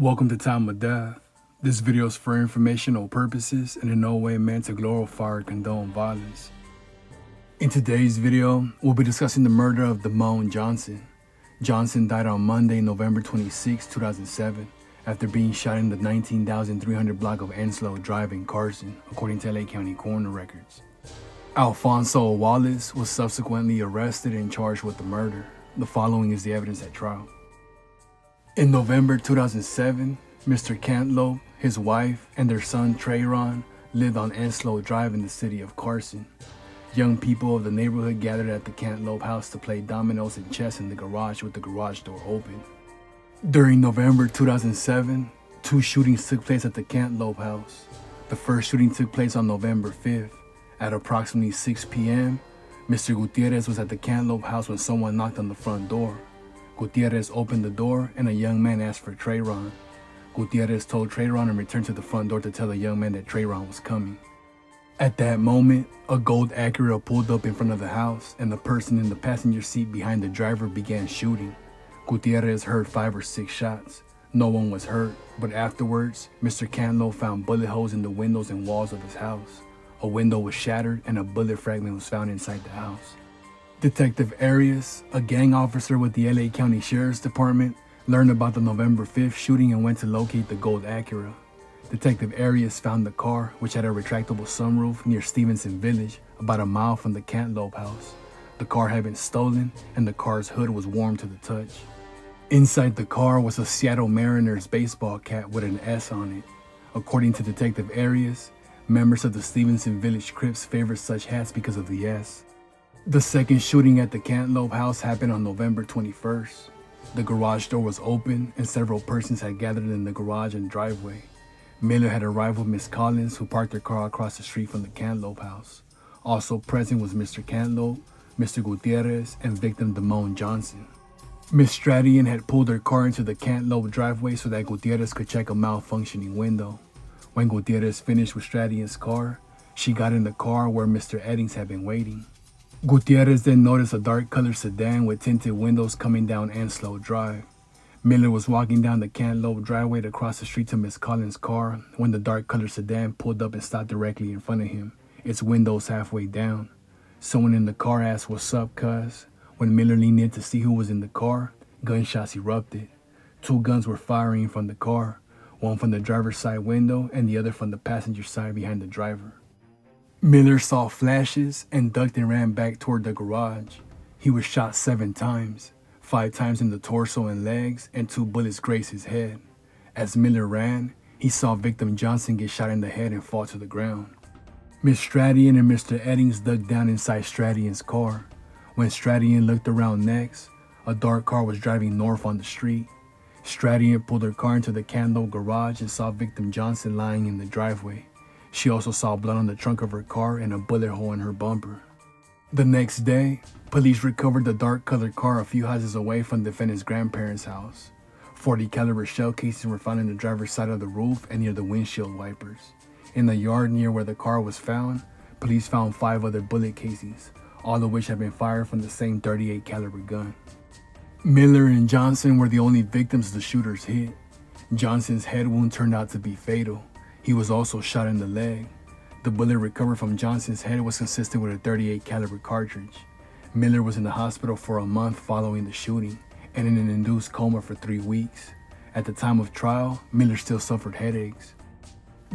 Welcome to Time of Death. This video is for informational purposes and in no way meant to glorify or condone violence. In today's video, we'll be discussing the murder of Damone Johnson. Johnson died on Monday, November 26, 2007, after being shot in the 19,300 block of Enslow Drive in Carson, according to LA County coroner records. Alfonso Wallace was subsequently arrested and charged with the murder. The following is the evidence at trial. In November 2007, Mr. Cantlope, his wife, and their son Trayron lived on Enslow Drive in the city of Carson. Young people of the neighborhood gathered at the Cantlope house to play dominoes and chess in the garage with the garage door open. During November 2007, two shootings took place at the Cantlope house. The first shooting took place on November 5th. At approximately 6 p.m., Mr. Gutierrez was at the Cantlope house when someone knocked on the front door. Gutierrez opened the door and a young man asked for Trayron. Gutierrez told Trayron and returned to the front door to tell the young man that Trayron was coming. At that moment, a gold Acura pulled up in front of the house and the person in the passenger seat behind the driver began shooting. Gutierrez heard 5 or 6 shots. No one was hurt, but afterwards, Mr. Cantlope found bullet holes in the windows and walls of his house. A window was shattered and a bullet fragment was found inside the house. Detective Arias, a gang officer with the LA County Sheriff's Department, learned about the November 5th shooting and went to locate the gold Acura. Detective Arias found the car, which had a retractable sunroof, near Stevenson Village, about a mile from the Cantlope house. The car had been stolen and the car's hood was warm to the touch. Inside the car was a Seattle Mariners baseball cap with an S on it. According to Detective Arias, members of the Stevenson Village Crips favored such hats because of the S. The second shooting at the Cantlope house happened on November 21st. The garage door was open and several persons had gathered in the garage and driveway. Miller had arrived with Miss Collins, who parked her car across the street from the Cantlope house. Also present was Mr. Cantlope, Mr. Gutierrez, and victim Damone Johnson. Miss Stradian had pulled her car into the Cantlope driveway so that Gutierrez could check a malfunctioning window. When Gutierrez finished with Stradian's car, she got in the car where Mr. Eddings had been waiting. Gutierrez then noticed a dark-colored sedan with tinted windows coming down Enslow Drive. Miller was walking down the Cantlope driveway to cross the street to Miss Collins' car when the dark-colored sedan pulled up and stopped directly in front of him, its windows halfway down. Someone in the car asked, "What's up, cuz?" When Miller leaned in to see who was in the car, gunshots erupted. 2 guns were firing from the car, one from the driver's side window and the other from the passenger side behind the driver. Miller saw flashes and ducked and ran back toward the garage. He was shot 7 times, 5 times in the torso and legs, and 2 bullets grazed his head. As Miller ran, he saw victim Johnson get shot in the head and fall to the ground. Miss Stradian and Mr. Eddings dug down inside Stradian's car. When Stradian looked around next, a dark car was driving north on the street. Stradian pulled her car into the Cantlope garage and saw victim Johnson lying in the driveway. She also saw blood on the trunk of her car and a bullet hole in her bumper. The next day, police recovered the dark-colored car a few houses away from the defendant's grandparents' house. 40 caliber shell casings were found in the driver's side of the roof and near the windshield wipers. In the yard near where the car was found, police found 5 other bullet casings, all of which had been fired from the same .38 caliber gun. Miller and Johnson were the only victims the shooters hit. Johnson's head wound turned out to be fatal. He was also shot in the leg. The bullet recovered from Johnson's head was consistent with a .38 caliber cartridge. Miller was in the hospital for a month following the shooting and in an induced coma for 3 weeks. At the time of trial, Miller still suffered headaches.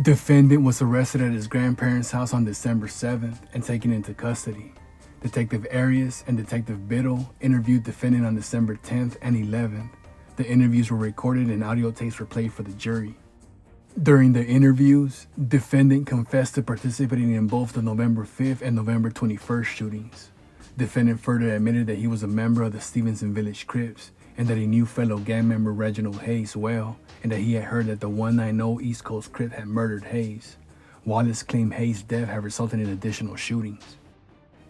Defendant was arrested at his grandparents' house on December 7th and taken into custody. Detective Arias and Detective Biddle interviewed defendant on December 10th and 11th. The interviews were recorded and audio tapes were played for the jury. During the interviews, defendant confessed to participating in both the November 5th and November 21st shootings. Defendant further admitted that he was a member of the Stevenson Village Crips and that he knew fellow gang member Reginald Hayes well and that he had heard that the 190 East Coast Crip had murdered Hayes. Wallace claimed Hayes' death had resulted in additional shootings.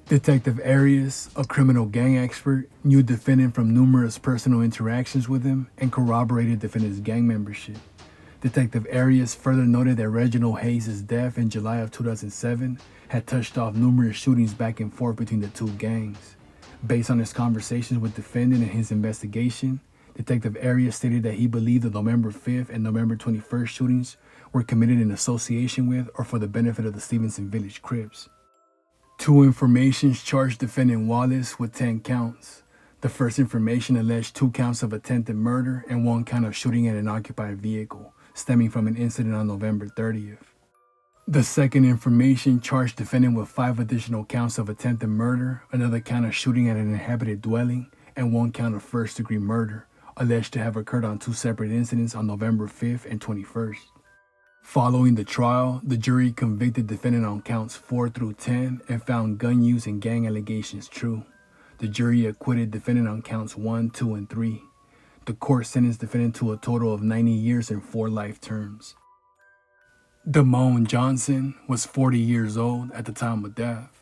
Detective Arias, a criminal gang expert, knew defendant from numerous personal interactions with him and corroborated defendant's gang membership. Detective Arias further noted that Reginald Hayes' death in July of 2007 had touched off numerous shootings back and forth between the 2 gangs. Based on his conversations with defendant and his investigation, Detective Arias stated that he believed the November 5th and November 21st shootings were committed in association with or for the benefit of the Stevenson Village Crips. Two informations charged defendant Wallace with 10 counts. The first information alleged 2 counts of attempted murder and 1 count of shooting at an occupied vehicle, stemming from an incident on November 30th. The second information charged defendant with 5 additional counts of attempted murder, another count of shooting at an inhabited dwelling, and 1 count of first-degree murder, alleged to have occurred on 2 separate incidents on November 5th and 21st. Following the trial, the jury convicted defendant on counts 4 through 10 and found gun use and gang allegations true. The jury acquitted defendant on counts 1, 2, and 3. The court sentenced defendant to a total of 90 years and 4 life terms. Damone Johnson was 40 years old at the time of death.